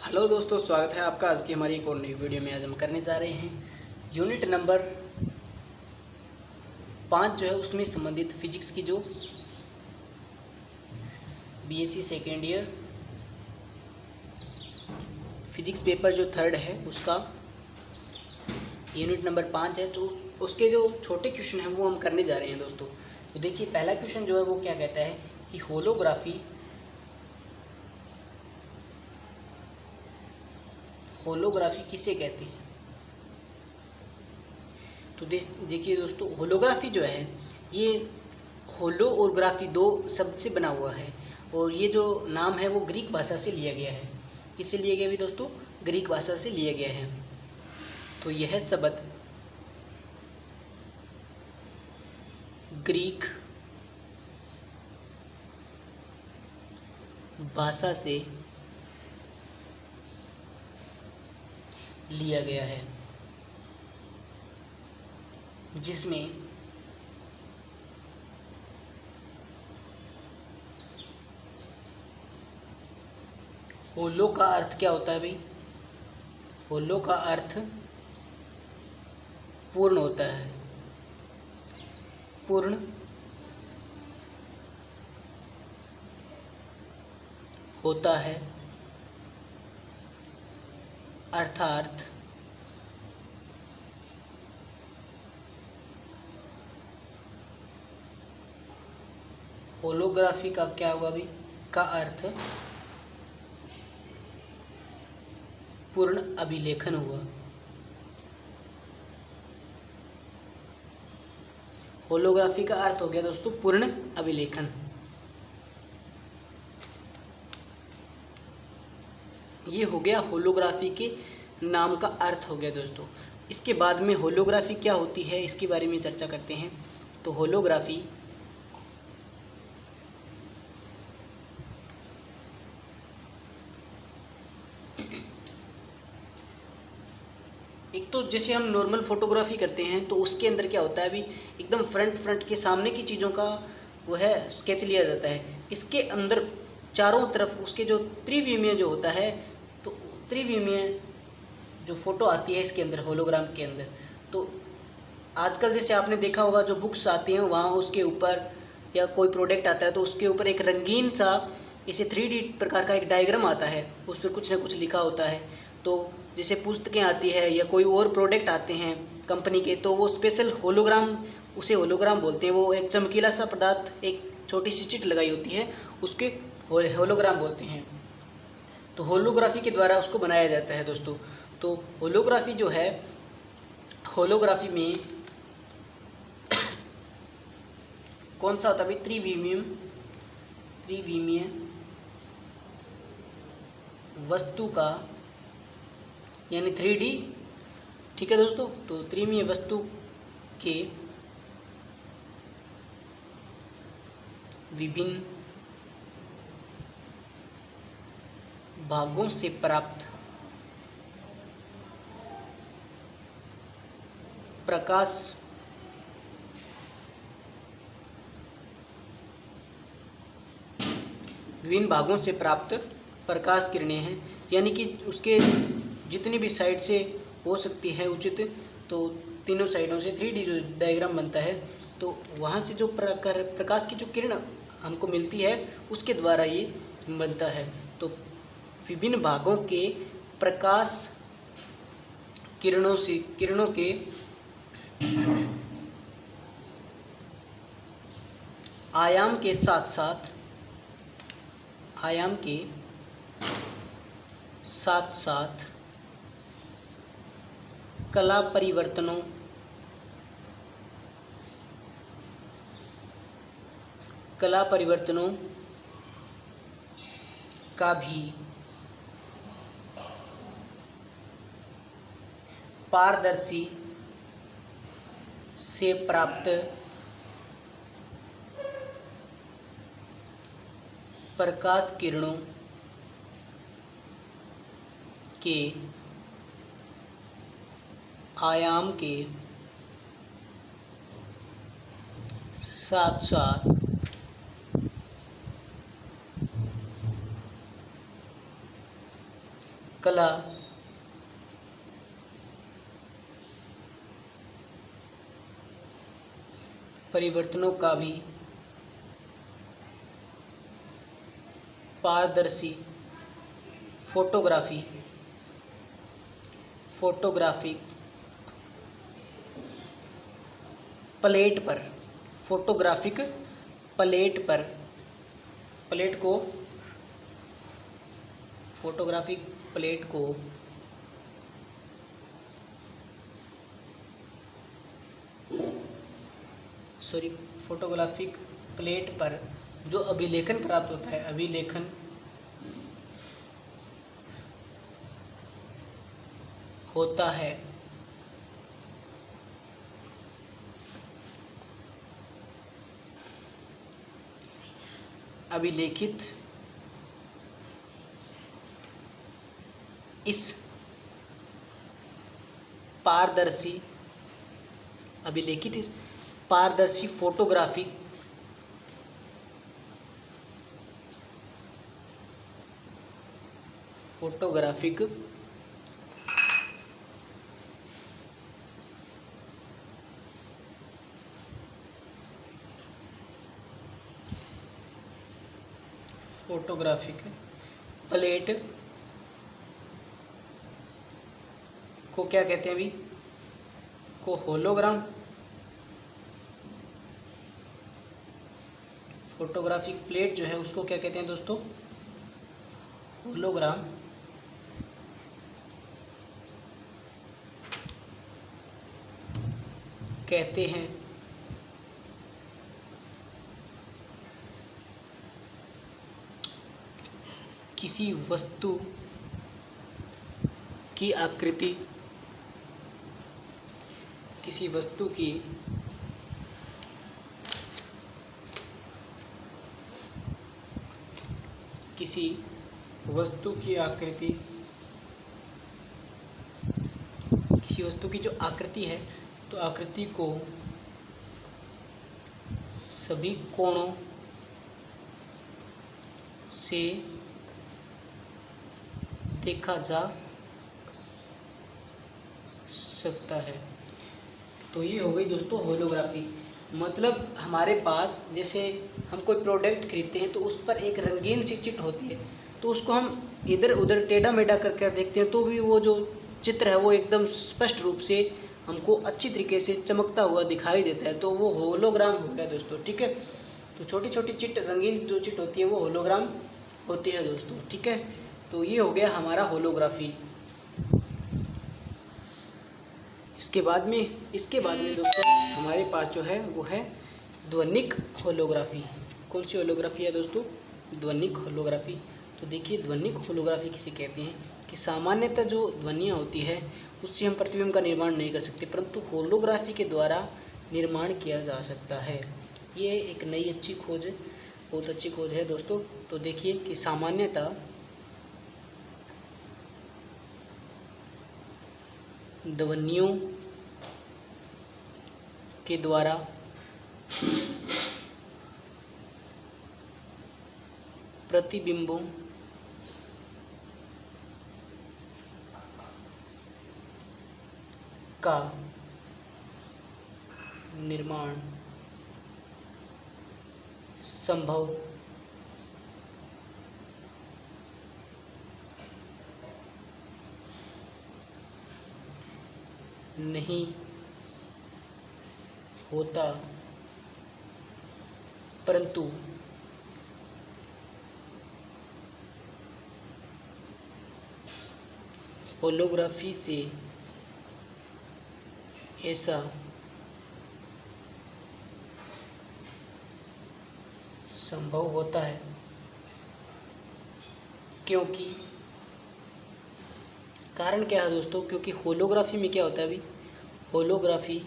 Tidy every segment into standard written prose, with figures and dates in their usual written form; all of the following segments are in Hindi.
हेलो दोस्तों, स्वागत है आपका आज की हमारी एक और नई वीडियो में। आज हम करने जा रहे हैं यूनिट नंबर 5 जो है उसमें संबंधित फिजिक्स की जो BSc second year physics paper जो थर्ड है उसका यूनिट नंबर 5 है। तो उसके जो छोटे क्वेश्चन हैं वो हम करने जा रहे हैं दोस्तों। तो देखिए, पहला क्वेश्चन जो है वो क्या कहता है कि होलोग्राफी किसे कहते हैं। तो देखिए दोस्तों, होलोग्राफी जो है ये होलो और ग्राफी दो शब्द से बना हुआ है और ये जो नाम है वो ग्रीक भाषा से लिया गया है। किससे लिया गया भी दोस्तों? ग्रीक भाषा से लिया गया है। तो यह शब्द ग्रीक भाषा से लिया गया है, जिसमें होलो का अर्थ क्या होता है भाई? होलो का अर्थ पूर्ण होता है। पूर्ण होता है अर्थात होलोग्राफी का क्या हुआ भाई? का अर्थ पूर्ण अभिलेखन हुआ। होलोग्राफी का अर्थ हो गया दोस्तों पूर्ण अभिलेखन। ये हो गया होलोग्राफी के नाम का अर्थ हो गया दोस्तों। इसके बाद में होलोग्राफी क्या होती है इसके बारे में चर्चा करते हैं। तो होलोग्राफी एक तो जैसे हम नॉर्मल फोटोग्राफी करते हैं तो उसके अंदर क्या होता है अभी, एकदम फ्रंट के सामने की चीज़ों का वो है स्केच लिया जाता है। इसके अंदर चारों तरफ उसके जो त्रिविमीय जो होता है, तो त्रिविमीय जो फोटो आती है इसके अंदर होलोग्राम के अंदर। तो आजकल जैसे आपने देखा होगा जो बुक्स आती हैं वहाँ उसके ऊपर या कोई प्रोडक्ट आता है तो उसके ऊपर एक रंगीन सा इसे 3D प्रकार का एक डायग्राम आता है, उस पर कुछ ना कुछ लिखा होता है। तो जैसे पुस्तकें आती है या कोई और प्रोडक्ट आते हैं कंपनी के, तो वो स्पेशल होलोग्राम, उसे होलोग्राम बोलते हैं। वो एक चमकीला सा पदार्थ, एक छोटी सी चिट लगाई होती है, उसके होलोग्राम बोलते हैं। तो होलोग्राफी के द्वारा उसको बनाया जाता है दोस्तों। तो होलोग्राफी जो है, होलोग्राफी में कौन सा होता है भाई? त्रिविमीय वस्तु का यानी 3D, ठीक है दोस्तों। तो त्रिविमीय वस्तु के विभिन्न भागों से प्राप्त प्रकाश विभिन्न भागों से प्राप्त प्रकाश किरणें हैं, यानी कि उसके जितनी भी साइड से हो सकती है उचित, तो तीनों साइडों से 3D जो डायग्राम बनता है, तो वहाँ से जो प्रकाश की जो किरण हमको मिलती है उसके द्वारा ये बनता है। तो विभिन्न भागों के प्रकाश किरणों के आयाम के साथ साथ कला परिवर्तनों का भी पारदर्शी से प्राप्त प्रकाश किरणों के आयाम के साथ साथ कला परिवर्तनों का भी पारदर्शी फोटोग्राफी फोटोग्राफिक प्लेट पर फोटोग्राफिक प्लेट पर प्लेट को फोटोग्राफिक प्लेट को फोटोग्राफिक प्लेट पर जो अभिलेखन प्राप्त होता है, अभिलेखन होता है, अभिलेखित इस पारदर्शी अभिलेखित इस पारदर्शी फोटोग्राफिक फोटोग्राफिक प्लेट को क्या कहते हैं अभी को होलोग्राम फोटोग्राफिक प्लेट जो है उसको क्या कहते हैं दोस्तों, होलोग्राम कहते हैं। किसी वस्तु की आकृति किसी वस्तु की किसी वस्तु की आकृति किसी वस्तु की जो आकृति है तो आकृति को सभी कोणों से देखा जा सकता है। तो ये हो गई दोस्तों होलोग्राफी। मतलब हमारे पास जैसे हम कोई प्रोडक्ट खरीदते हैं तो उस पर एक रंगीन सी चिट होती है, तो उसको हम इधर उधर टेढ़ा मेढ़ा करके देखते हैं तो भी वो जो चित्र है वो एकदम स्पष्ट रूप से हमको अच्छी तरीके से चमकता हुआ दिखाई देता है, तो वो होलोग्राम हो गया दोस्तों। ठीक है, तो छोटी छोटी चिट रंगीन जो चिट होती है वो होलोग्राम होती है दोस्तों। ठीक है, तो ये हो गया हमारा होलोग्राफी। इसके बाद में दोस्तों हमारे पास जो है वो है ध्वनिक होलोग्राफी। कौन सी होलोग्राफी है दोस्तों, ध्वनिक होलोग्राफी। तो देखिए ध्वनिक होलोग्राफी किसे कहते हैं कि सामान्यतः जो ध्वनियाँ होती है उससे हम प्रतिबिंब का निर्माण नहीं कर सकते, परंतु होलोग्राफी के द्वारा निर्माण किया जा सकता है। ये एक नई अच्छी खोज है, बहुत अच्छी खोज है दोस्तों। तो देखिए कि सामान्यतः ध्वनियों के द्वारा प्रतिबिंबों का निर्माण संभव नहीं होता, परंतु होलोग्राफी से ऐसा संभव होता है क्योंकि कारण क्या है दोस्तों, क्योंकि होलोग्राफी में क्या होता है, अभी होलोग्राफी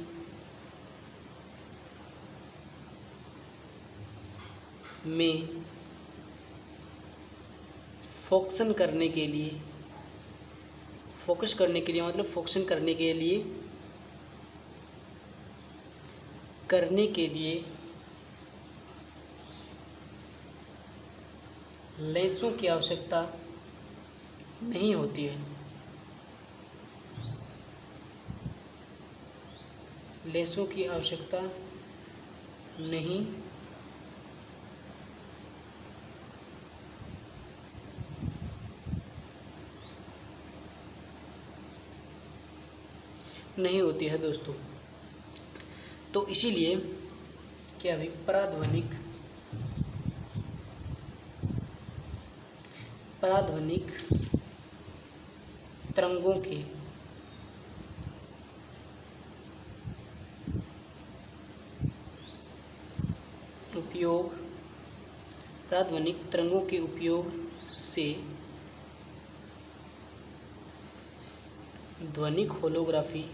में फोकस करने के लिए मतलब फोकस करने के लिए लेंसों की आवश्यकता नहीं होती है। लेंसों की आवश्यकता नहीं नहीं होती है दोस्तों। तो इसीलिए क्या भी पराध्वनिक तरंगों के उपयोग से ध्वनिक होलोग्राफी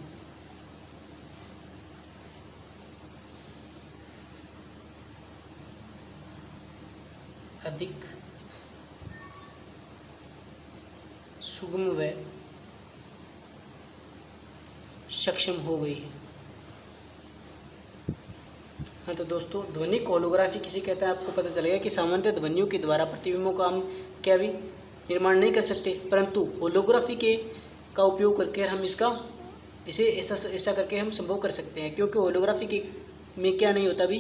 अधिक सुगम व सक्षम हो गई है। हाँ तो दोस्तों, ध्वनिक होलोग्राफी किसे कहते हैं आपको पता चलेगा कि सामान्यतः ध्वनियों के द्वारा प्रतिबिंबों का हम क्या भी निर्माण नहीं कर सकते, परंतु होलोग्राफी का उपयोग करके हम इसे ऐसा करके हम संभव कर सकते हैं। क्योंकि होलोग्राफी के में क्या नहीं होता, भी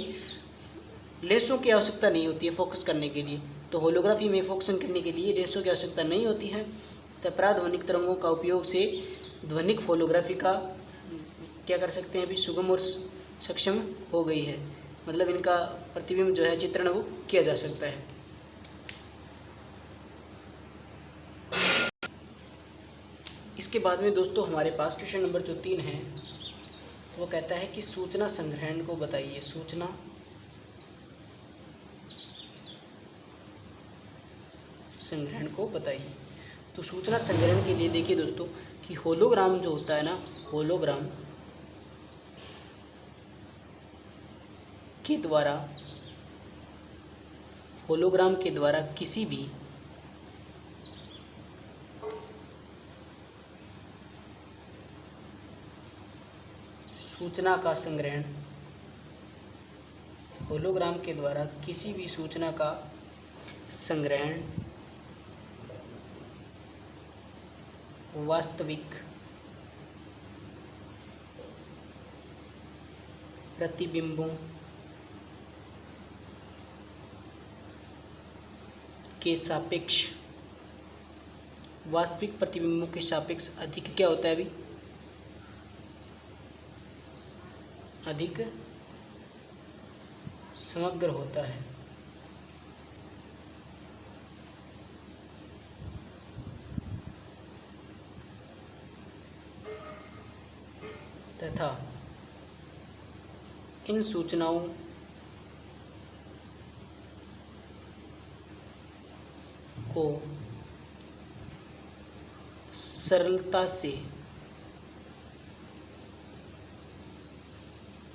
लेंसों की आवश्यकता नहीं होती है फोकस करने के लिए। तो होलोग्राफी में फोकसिंग करने के लिए लेंसों की आवश्यकता नहीं होती है। तो पराध्वनिक तरंगों का उपयोग से ध्वनिक होलोग्राफी का क्या कर सकते हैं, अभी सुगम और सक्षम हो गई है। मतलब इनका प्रतिबिंब जो है चित्रण वो किया जा सकता है। इसके बाद में दोस्तों हमारे पास क्वेश्चन नंबर जो 3 है वो कहता है कि सूचना संग्रहण को बताइए। सूचना संग्रहण को बताइए। तो सूचना संग्रहण के लिए देखिए दोस्तों कि होलोग्राम जो होता है ना, होलोग्राम के द्वारा किसी भी सूचना का संग्रहण, होलोग्राम के द्वारा किसी भी सूचना का संग्रहण वास्तविक प्रतिबिंबों के सापेक्ष अधिक क्या होता है, अभी अधिक समग्र होता है। तथा इन सूचनाओं को सरलता से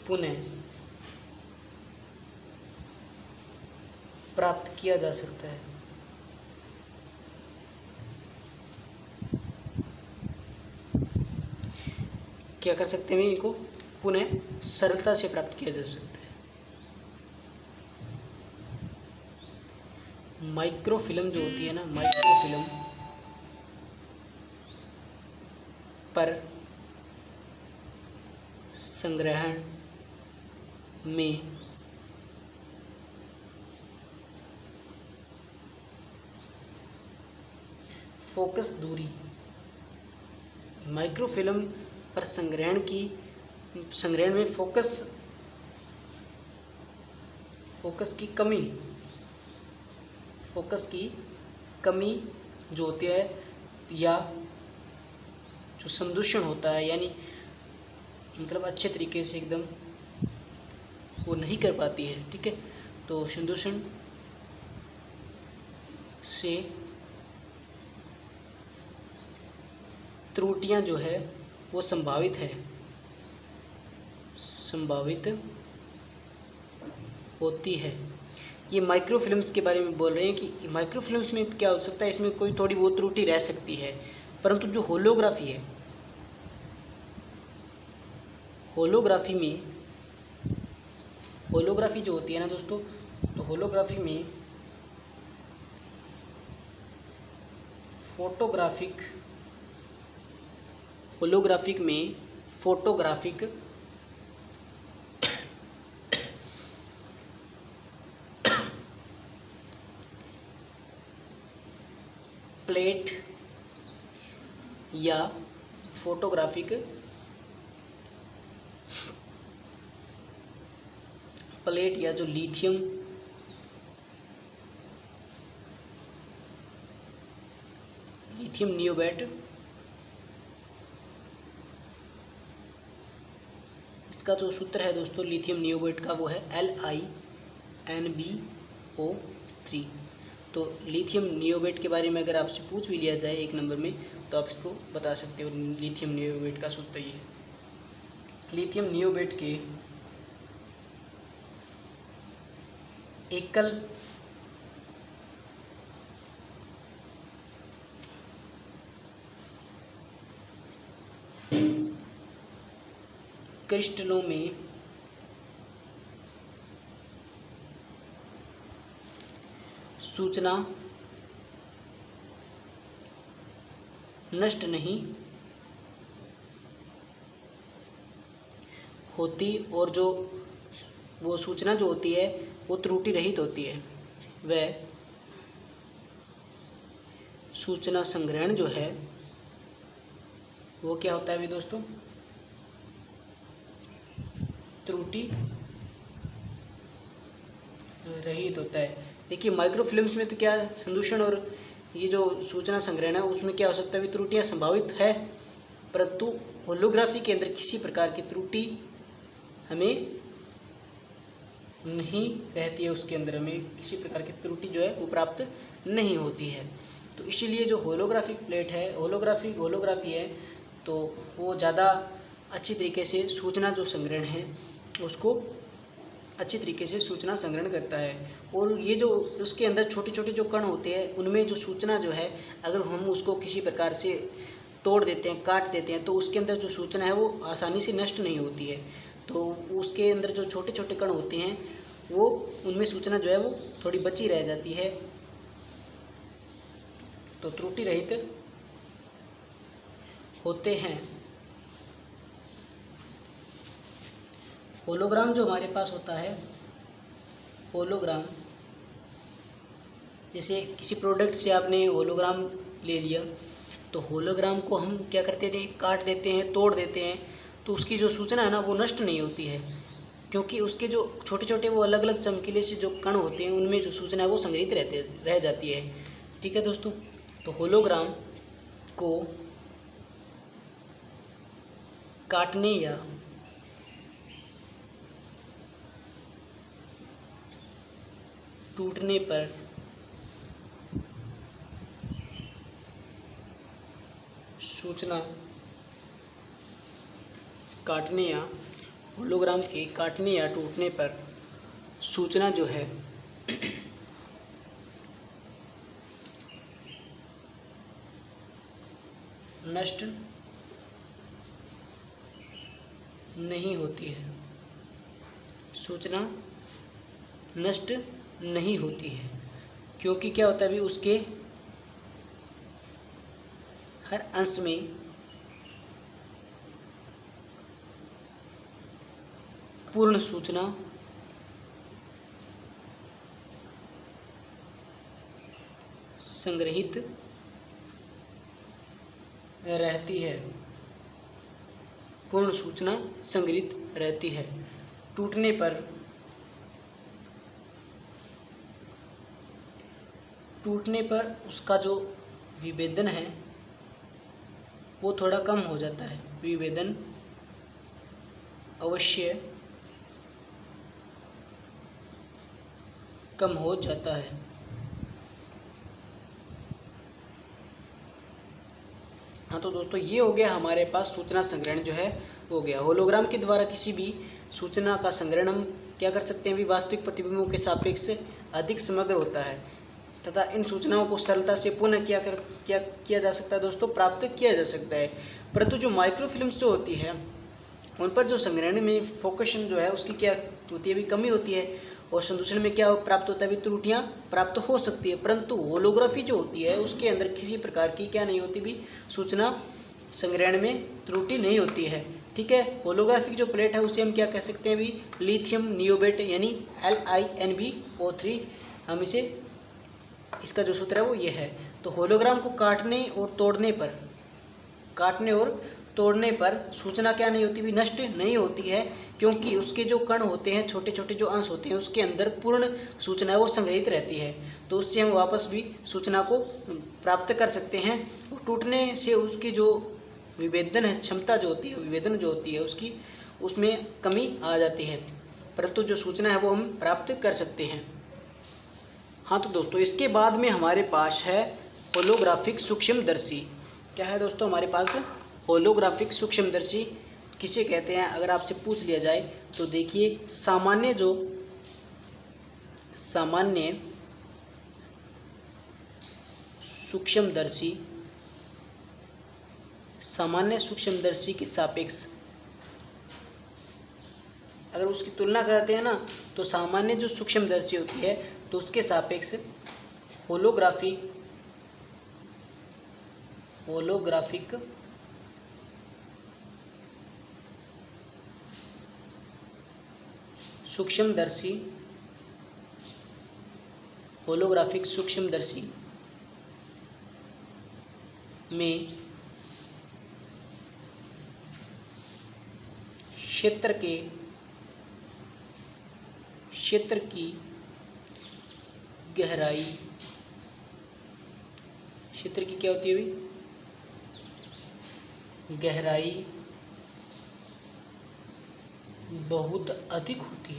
पुनः प्राप्त किया जा सकता है। क्या कर सकते हैं, इनको पुनः सरलता से प्राप्त किया जा सकता है। माइक्रोफिल्म जो होती है ना, माइक्रोफिल्म पर संग्रहण में फोकस दूरी, माइक्रोफिल्म पर संग्रहण में फोकस की कमी जो होती है, या जो संदूषण होता है, यानी मतलब अच्छे तरीके से एकदम वो नहीं कर पाती है, ठीक है। तो संदूषण से त्रुटियां जो है वो संभावित होती है। ये माइक्रोफिल्म्स के बारे में बोल रहे हैं कि माइक्रोफिल्म्स में क्या हो सकता है, इसमें कोई थोड़ी बहुत त्रुटि रह सकती है, परंतु जो होलोग्राफी है, होलोग्राफी जो होती है ना दोस्तों, तो होलोग्राफी में फोटोग्राफिक होलोग्राफिक में फोटोग्राफिक प्लेट या फोटोग्राफिक प्लेट या जो लिथियम नियोबेट, इसका जो सूत्र है दोस्तों लिथियम नियोबेट का वो है LiNbO3। तो लिथियम नियोबेट के बारे में अगर आपसे पूछ भी लिया जाए 1 नंबर में तो आप इसको बता सकते हो। लिथियम नियोबेट का सूत्र ये लिथियम नियोबेट के एकल क्रिस्टलों में सूचना नष्ट नहीं होती और जो वो सूचना जो होती है वो त्रुटि रहित होती है। वह सूचना संग्रहण जो है वो क्या होता है भी दोस्तों, त्रुटि रहित होता है। देखिए माइक्रोफिल्म्स में तो क्या संदूषण और ये जो सूचना संग्रहण है उसमें क्या हो सकता है, त्रुटियां संभावित है, परंतु होलोग्राफी के अंदर किसी प्रकार की त्रुटि हमें नहीं रहती है। उसके अंदर हमें किसी प्रकार की त्रुटि जो है वो प्राप्त नहीं होती है। तो इसीलिए जो होलोग्राफिक प्लेट है होलोग्राफी है तो वो ज़्यादा अच्छी तरीके से सूचना जो संग्रहण है उसको अच्छी तरीके से सूचना संग्रहण करता है। और ये जो उसके अंदर छोटे छोटे जो कण होते हैं उनमें जो सूचना जो है अगर हम उसको किसी प्रकार से तोड़ देते हैं, काट देते हैं, तो उसके अंदर जो सूचना है वो आसानी से नष्ट नहीं होती है। तो उसके अंदर जो छोटे छोटे कण होते हैं वो उनमें सूचना जो है वो थोड़ी बची रह जाती है। तो त्रुटि रहित होते हैं। होलोग्राम जो हमारे पास होता है, होलोग्राम जैसे किसी प्रोडक्ट से आपने होलोग्राम ले लिया तो होलोग्राम को हम क्या करते थे, काट देते हैं, तोड़ देते हैं, तो उसकी जो सूचना है ना वो नष्ट नहीं होती है, क्योंकि उसके जो छोटे छोटे वो अलग अलग चमकीले से जो कण होते हैं उनमें जो सूचना है वो संग्रहित रह जाती है। ठीक है दोस्तों, तो होलोग्राम को काटने या टूटने पर सूचना काटने या होलोग्राम के काटने या टूटने पर सूचना जो है नष्ट नहीं होती है। सूचना नष्ट नहीं होती है क्योंकि क्या होता है अभी उसके हर अंश में पूर्ण सूचना संग्रहित रहती है। पूर्ण सूचना संग्रहित रहती है। टूटने पर उसका जो विभेदन है वो थोड़ा कम हो जाता है। विभेदन अवश्य कम हो जाता है। हाँ तो दोस्तों ये हो गया हमारे पास सूचना संग्रहण जो है हो गया। होलोग्राम के द्वारा किसी भी सूचना का संग्रहण हम क्या कर सकते हैं, भी वास्तविक प्रतिबिंबों के सापेक्ष अधिक समग्र होता है तथा इन सूचनाओं को सरलता से पुनः क्या किया जा सकता है दोस्तों, प्राप्त किया जा सकता है। परंतु जो माइक्रोफिल्म्स जो होती है उन पर जो संग्रहण में फोकसन जो है उसकी क्या होती है, भी कमी होती है। और संदूषण में क्या प्राप्त होता है भी, त्रुटियां प्राप्त हो सकती है, परंतु होलोग्राफी जो होती है उसके अंदर किसी प्रकार की क्या नहीं होती भी, सूचना संग्रहण में त्रुटि नहीं होती है। ठीक है, होलोग्राफी की जो प्लेट है उसे हम क्या कह सकते हैं भी, लिथियम नियोबेट यानी LiNbO3, हम इसे, इसका जो सूत्र है वो ये है। तो होलोग्राम को काटने और तोड़ने पर सूचना क्या नहीं होती भी, नष्ट नहीं होती है, क्योंकि उसके जो कण होते हैं, छोटे छोटे जो अंश होते हैं, उसके अंदर पूर्ण सूचना है वो संग्रहित रहती है। तो उससे हम वापस भी सूचना को प्राप्त कर सकते हैं। और टूटने से उसकी जो विभेदन क्षमता जो होती है, विभेदन जो होती है उसकी, उसमें कमी आ जाती है, परंतु जो सूचना है वो हम प्राप्त कर सकते हैं। हाँ तो दोस्तों, इसके बाद में हमारे पास है होलोग्राफिक सूक्ष्मदर्शी। क्या है दोस्तों हमारे पास, होलोग्राफिक सूक्ष्मदर्शी किसे कहते हैं अगर आपसे पूछ लिया जाए तो देखिए, सामान्य सूक्ष्मदर्शी के सापेक्ष अगर उसकी तुलना करते हैं ना, तो सामान्य जो सूक्ष्मदर्शी होती है तो उसके सापेक्ष होलोग्राफिक सूक्ष्मदर्शी में क्षेत्र की गहराई, क्षेत्र की क्या होती है भी, गहराई बहुत अधिक होती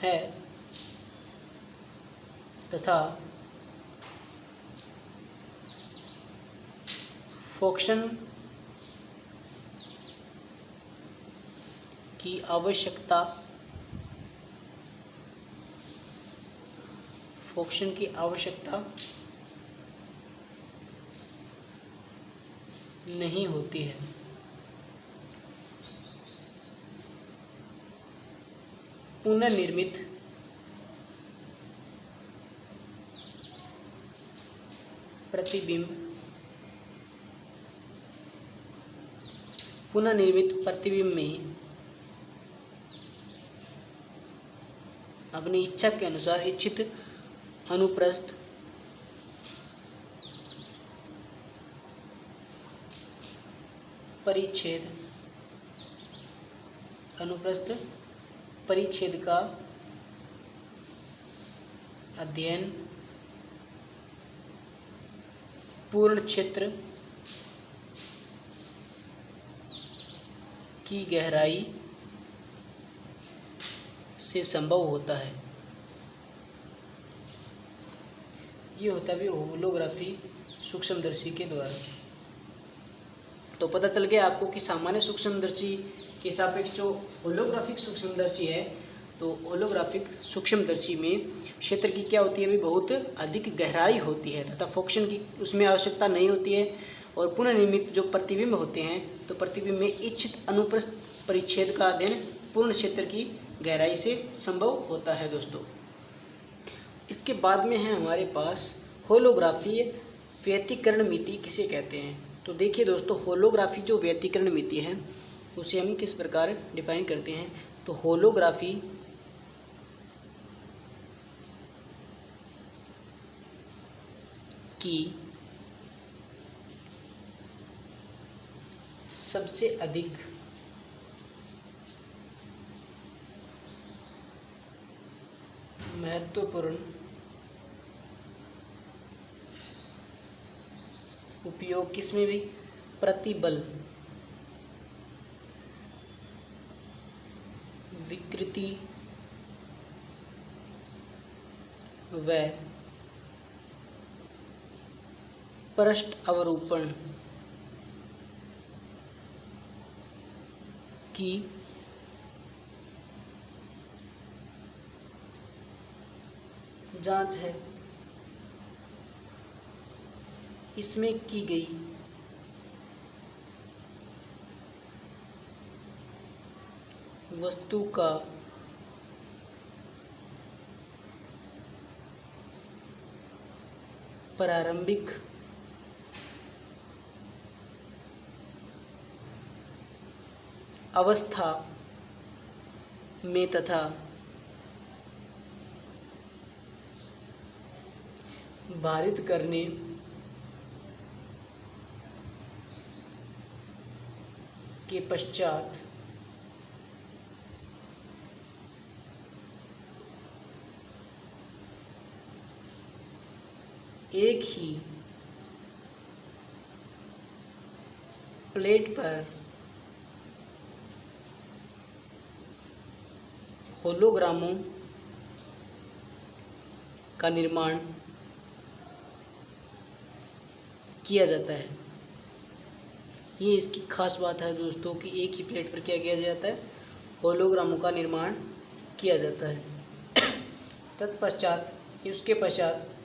है तथा फोक्शन की आवश्यकता नहीं होती है। पुनर्निर्मित प्रतिबिंब में अपनी इच्छा के अनुसार इच्छित अनुप्रस्थ परिच्छेद का अध्ययन पूर्ण क्षेत्र की गहराई से संभव होता है। ये होता भी होलोग्राफी सूक्ष्मदर्शी के द्वारा। तो पता चल गया आपको कि सामान्य सूक्ष्मदर्शी के सापेक्ष जो होलोग्राफिक सूक्ष्मदर्शी है, तो होलोग्राफिक सूक्ष्मदर्शी में क्षेत्र की क्या होती है भी, बहुत अधिक गहराई होती है तथा फोक्शन की उसमें आवश्यकता नहीं होती है। और पुनर्निर्मित जो प्रतिबिंब होते हैं, तो प्रतिबिंब में इच्छित अनुप्रस्थ परिच्छेद का अध्ययन पूर्ण क्षेत्र की गहराई से संभव होता है दोस्तों। इसके बाद में है हमारे पास होलोग्राफी व्यतिकरण मिति किसे कहते हैं। तो देखिए दोस्तों, होलोग्राफी जो व्यतिकरण मिति है उसे हम किस प्रकार डिफाइन करते हैं। तो होलोग्राफी की सबसे अधिक महत्वपूर्ण उपयोग किसमें भी, प्रतिबल विकृति व पृष्ठ अवरूपण की जांच है। इसमें की गई वस्तु का प्रारंभिक अवस्था में तथा भारित करने के पश्चात एक ही प्लेट पर होलोग्रामों का निर्माण किया जाता है। ये इसकी खास बात है दोस्तों कि एक ही प्लेट पर क्या किया जाता है, होलोग्रामों का निर्माण किया जाता है। तत्पश्चात उसके पश्चात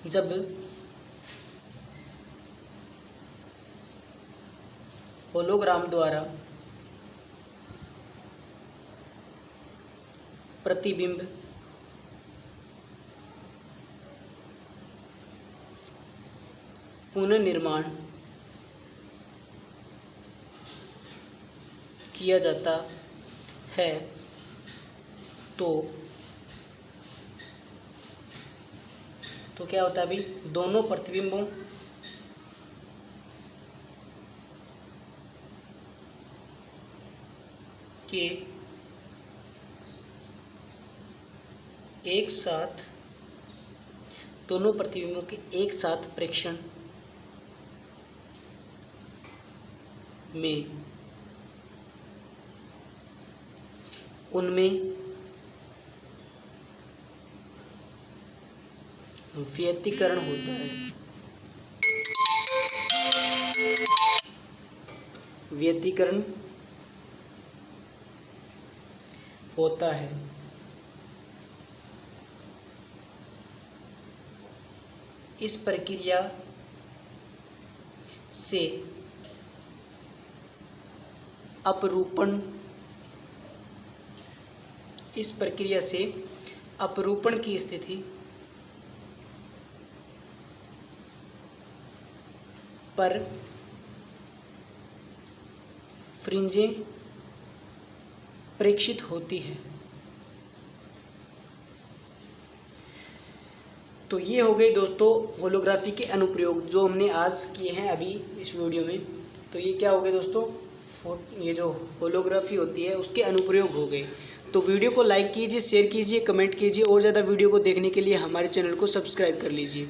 जब होलोग्राम द्वारा प्रतिबिंब पुनर्निर्माण किया जाता है तो क्या होता है अभी, दोनों प्रतिबिंबों के एक साथ प्रेक्षण में उनमें व्यतिकरण होता है। व्यतिकरण होता है। इस प्रक्रिया से अपरूपण की स्थिति पर फ्रिंजें प्रेक्षित होती है। तो ये हो गई दोस्तों होलोग्राफी के अनुप्रयोग जो हमने आज किए हैं अभी इस वीडियो में। तो ये क्या हो गए दोस्तों, ये जो होलोग्राफी होती है उसके अनुप्रयोग हो गए। तो वीडियो को लाइक कीजिए, शेयर कीजिए, कमेंट कीजिए और ज़्यादा वीडियो को देखने के लिए हमारे चैनल को सब्सक्राइब कर लीजिए।